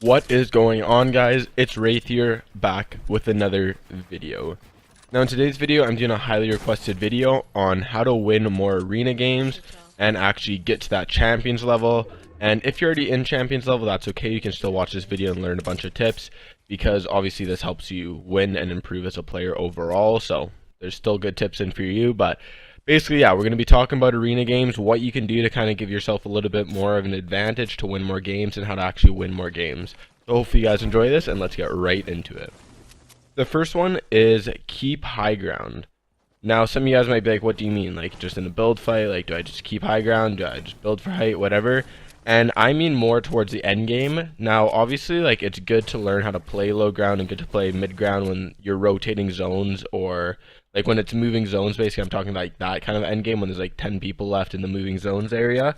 What is going on, guys? It's Wraith here, back with another video. Now in today's video I'm doing a highly requested video on how to win more arena games and actually get to that champions level. And if you're already in champions level, that's okay, you can still watch this video and learn a bunch of tips, because obviously this helps you win and improve as a player overall. So there's still good tips in for you, but basically, yeah, we're going to be talking about arena games, what you can do to kind of give yourself a little bit more of an advantage to win more games, and how to actually win more games. So hopefully you guys enjoy this, and let's get right into it. The first one is keep high ground. Now, some of you guys might be like, what do you mean? Like, just in a build fight? Like, do I just keep high ground? Do I just build for height? Whatever. And I mean more towards the end game. Now, obviously, like, it's good to learn how to play low ground and good to play mid ground when you're rotating zones, or like when it's moving zones. Basically, I'm talking like that kind of end game when there's like 10 people left in the moving zones area.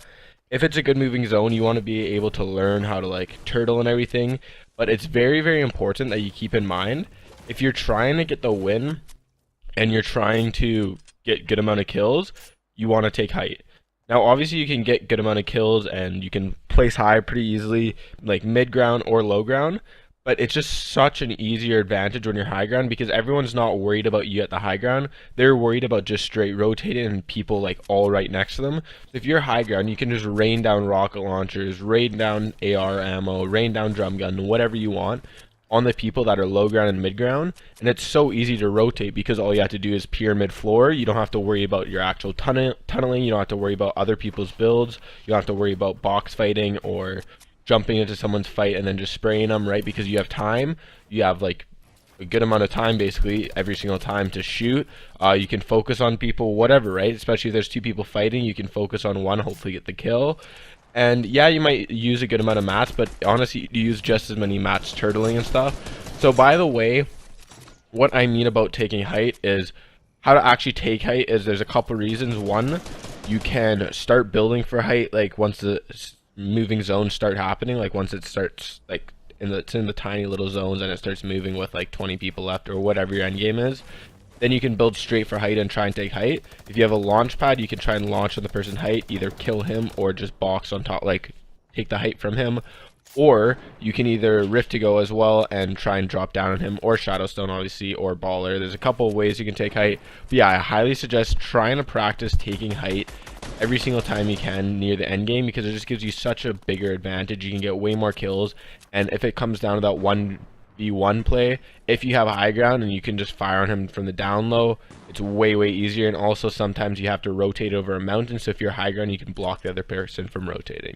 If it's a good moving zone, you want to be able to learn how to like turtle and everything. But it's very, very important that you keep in mind, if you're trying to get the win and you're trying to get good amount of kills, you want to take height. Now, obviously, you can get good amount of kills and you can place high pretty easily, like mid ground or low ground. But it's just such an easier advantage when you're high ground, because everyone's not worried about you at the high ground. They're worried about just straight rotating and people like all right next to them. So if you're high ground, you can just rain down rocket launchers, rain down AR ammo, rain down drum gun, whatever you want on the people that are low ground and mid ground. And it's so easy to rotate because all you have to do is pyramid floor. You don't have to worry about your actual tunneling. You don't have to worry about other people's builds. You don't have to worry about box fighting or jumping into someone's fight and then just spraying them, right? Because you have time. You have like a good amount of time basically every single time to shoot. You can focus on people, whatever, right? Especially if there's two people fighting, you can focus on one, hopefully get the kill. And yeah, you might use a good amount of mats, but honestly, you use just as many mats turtling and stuff. So by the way, what I mean about taking height is, how to actually take height is, there's a couple reasons. One, you can start building for height like once the moving zones start happening, like once it starts like it's in the tiny little zones and it starts moving with like 20 people left or whatever your end game is. Then you can build straight for height and try and take height. If you have a launch pad, you can try and launch on the person's height, either kill him or just box on top, like take the height from him. Or you can either rift to go as well and try and drop down on him, or shadowstone obviously, or baller. There's a couple of ways you can take height, but yeah, I highly suggest trying to practice taking height every single time you can near the end game, because it just gives you such a bigger advantage. You can get way more kills, and if it comes down to that 1v1 play, if you have high ground and you can just fire on him from the down low, it's way easier. And also sometimes you have to rotate over a mountain, so if you're high ground, you can block the other person from rotating.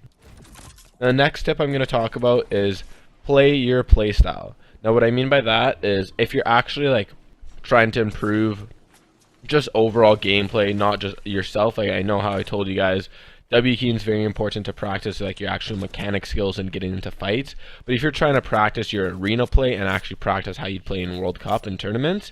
Now, the next tip I'm going to talk about is play your playstyle. Now, what I mean by that is, if you're actually like trying to improve just overall gameplay, not just yourself, like I know how I told you guys, W keying is very important to practice like your actual mechanic skills and getting into fights. But if you're trying to practice your arena play and actually practice how you play in World Cup and tournaments,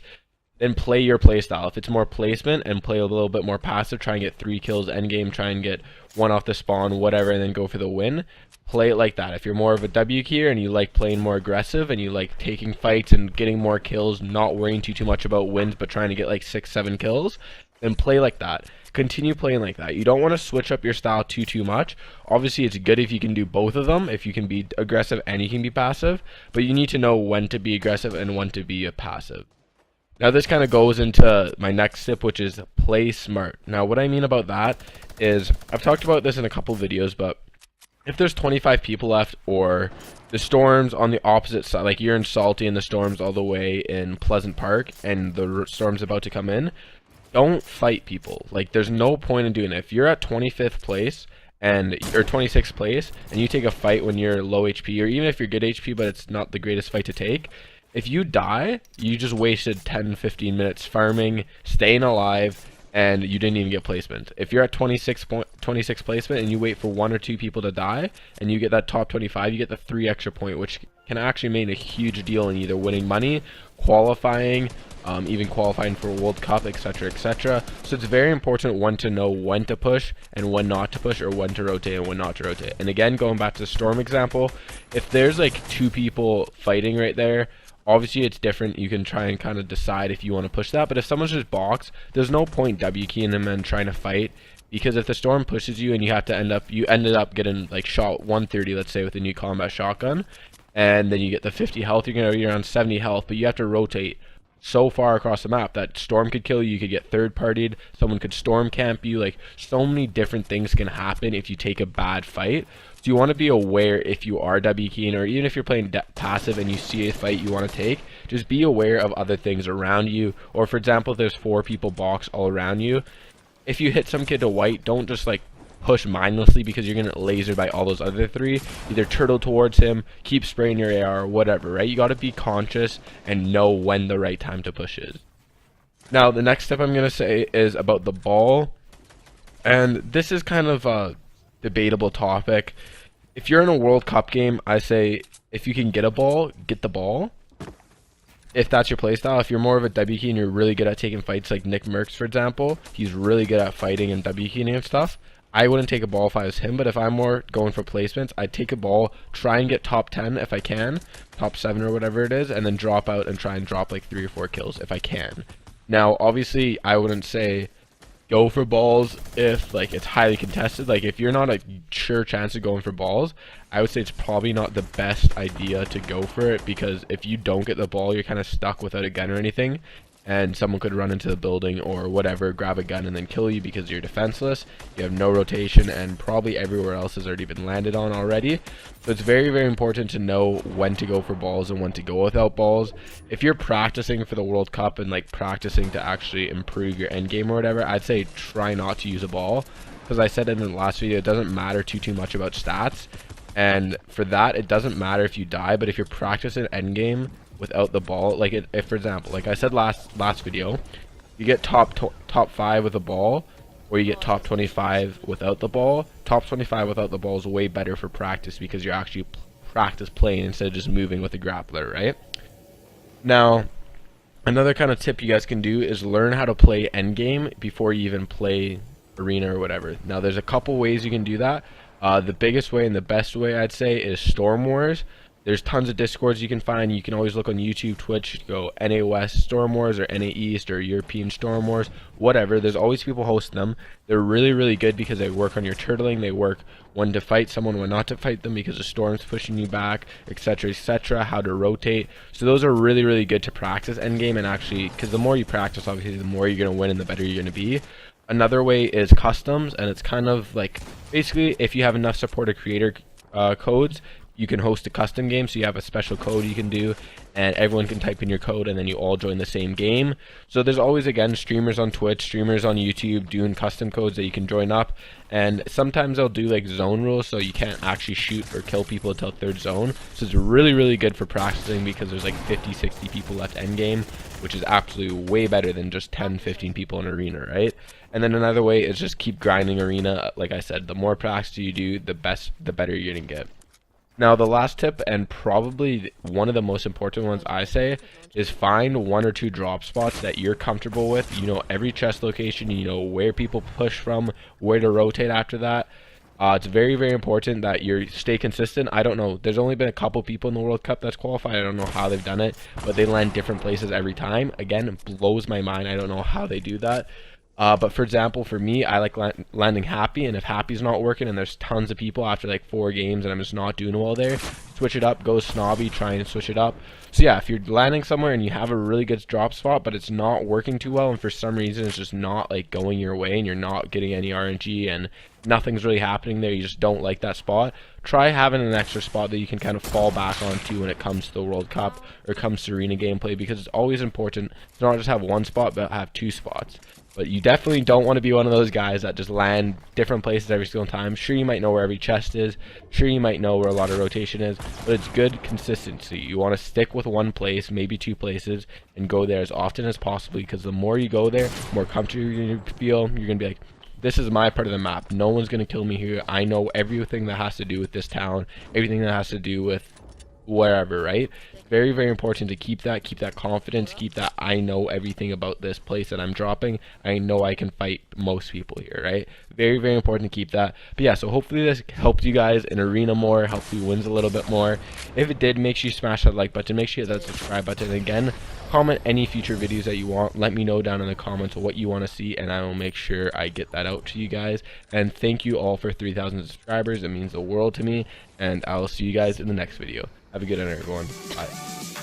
then play your playstyle. If it's more placement and play a little bit more passive, try and get 3 kills endgame, try and get 1 off the spawn, whatever, and then go for the win. Play it like that. If you're more of a W keyer and you like playing more aggressive and you like taking fights and getting more kills, not worrying too much about wins, but trying to get like 6-7 kills, then play like that. Continue playing like that. You don't want to switch up your style too much. Obviously, it's good if you can do both of them, if you can be aggressive and you can be passive, but you need to know when to be aggressive and when to be a passive. Now, this kind of goes into my next tip, which is play smart. Now, what I mean about that is, I've talked about this in a couple videos, but if there's 25 people left, or the storm's on the opposite side, like you're in Salty and the storm's all the way in Pleasant Park and the storm's about to come in, don't fight people. Like, there's no point in doing it. If you're at 25th place or 26th place and you take a fight when you're low HP, or even if you're good HP but it's not the greatest fight to take, if you die, you just wasted 10-15 minutes farming, staying alive, and you didn't even get placement. If you're at 26 placement and you wait for 1 or 2 people to die and you get that top 25, you get the 3 extra point, which can actually make a huge deal in either winning money, qualifying, even qualifying for a World Cup, etc, etc. So it's very important, one, to know when to push and when not to push, or when to rotate and when not to rotate. And again, going back to the storm example, if there's like 2 people fighting right there, obviously it's different. You can try and kind of decide if you want to push that, but if someone's just boxed, there's no point W keying them and trying to fight, because if the storm pushes you and you have to ended up getting like shot 130, let's say, with a new combat shotgun, and then you get the 50 health, you're gonna be around 70 health, but you have to rotate so far across the map that storm could kill you, you could get third partied, someone could storm camp you, like so many different things can happen if you take a bad fight. So you want to be aware if you are W keying, or even if you're playing passive and you see a fight you want to take, just be aware of other things around you. Or for example, if there's 4 people box all around you, if you hit some kid to white, don't just like push mindlessly, because you're gonna laser by all those other 3. Either turtle towards him, keep spraying your AR, or whatever, right? You got to be conscious and know when the right time to push is. Now the next step I'm gonna say is about the ball, and this is kind of a debatable topic. If you're in a World Cup game, I say if you can get a ball, get the ball. If that's your playstyle. If you're more of a W key and you're really good at taking fights, like Nick Merckx for example, he's really good at fighting and W keying and stuff. I wouldn't take a ball if I was him, but if I'm more going for placements, I'd take a ball, try and get top 10 if I can, top 7 or whatever it is, and then drop out and try and drop like 3 or 4 kills if I can. Now, obviously, I wouldn't say go for balls if like it's highly contested. Like if you're not a sure chance of going for balls, I would say it's probably not the best idea to go for it, because if you don't get the ball, you're kind of stuck without a gun or anything, and someone could run into the building or whatever, grab a gun and then kill you because you're defenseless. You have no rotation, and probably everywhere else has already been landed on already. So it's very, very important to know when to go for balls and when to go without balls. If you're practicing for the World Cup and like practicing to actually improve your end game or whatever, I'd say try not to use a ball, because I said in the last video, it doesn't matter too much about stats, and for that it doesn't matter if you die. But if you're practicing end game without the ball, like if for example, like I said last video, you get top 5 with a ball, or you get top 25 without the ball. Top 25 without the ball is way better for practice, because you're actually practice playing instead of just moving with a grappler, right? Now another kind of tip you guys can do is learn how to play endgame before you even play arena or whatever. Now there's a couple ways you can do that. The biggest way and the best way I'd say is Storm Wars. There's tons of discords you can find. You can always look on YouTube, Twitch, go NA West Storm Wars or NA East or European Storm Wars, whatever. There's always people hosting them. They're really, really good because they work on your turtling. They work when to fight someone, when not to fight them, because the storm's pushing you back, etc., etc., how to rotate. So those are really, really good to practice endgame, and actually, because the more you practice, obviously, the more you're going to win and the better you're going to be. Another way is customs, and it's kind of like, basically, if you have enough supported creator codes, you can host a custom game. So you have a special code you can do, and everyone can type in your code, and then you all join the same game. So there's always, again, streamers on Twitch, streamers on YouTube doing custom codes that you can join up, and sometimes they'll do like zone rules, so you can't actually shoot or kill people until 3rd zone. So it's really, really good for practicing, because there's like 50-60 people left endgame, which is absolutely way better than just 10-15 people in arena, right? And then another way is just keep grinding arena. Like I said, the more practice you do, the better you're gonna get. Now the last tip, and probably one of the most important ones I say, is find 1 or 2 drop spots that you're comfortable with. You know every chest location, you know where people push from, where to rotate after that. It's very, very important that you stay consistent. I don't know, there's only been a couple people in the World Cup that's qualified. I don't know how they've done it, but they land different places every time. Again, it blows my mind. I don't know how they do that. But for example, for me, I like landing Happy, and if Happy's not working and there's tons of people after like 4 games and I'm just not doing well there, switch it up, go Snobby, try and switch it up. So yeah, if you're landing somewhere and you have a really good drop spot, but it's not working too well, and for some reason it's just not like going your way and you're not getting any RNG and nothing's really happening there, you just don't like that spot, try having an extra spot that you can kind of fall back onto when it comes to the World Cup or comes to arena gameplay, because it's always important to not just have 1 spot, but have 2 spots. But you definitely don't want to be one of those guys that just land different places every single time. Sure, you might know where every chest is. Sure, you might know where a lot of rotation is. But it's good consistency. You want to stick with 1 place, maybe 2 places, and go there as often as possible. Because the more you go there, the more comfortable you're going to feel. You're going to be like, this is my part of the map. No one's going to kill me here. I know everything that has to do with this town. Everything that has to do with wherever, right? Very, very important to keep that confidence, keep that I know everything about this place that I'm dropping. I know I can fight most people here, right? Very, very important to keep that. But yeah, so hopefully this helped you guys in arena more, helped you wins a little bit more. If it did, make sure you smash that like button, make sure you hit that subscribe button. And again, comment any future videos that you want. Let me know down in the comments what you want to see, and I will make sure I get that out to you guys. And thank you all for 3,000 subscribers. It means the world to me, and I will see you guys in the next video. Have a good night, everyone. Bye.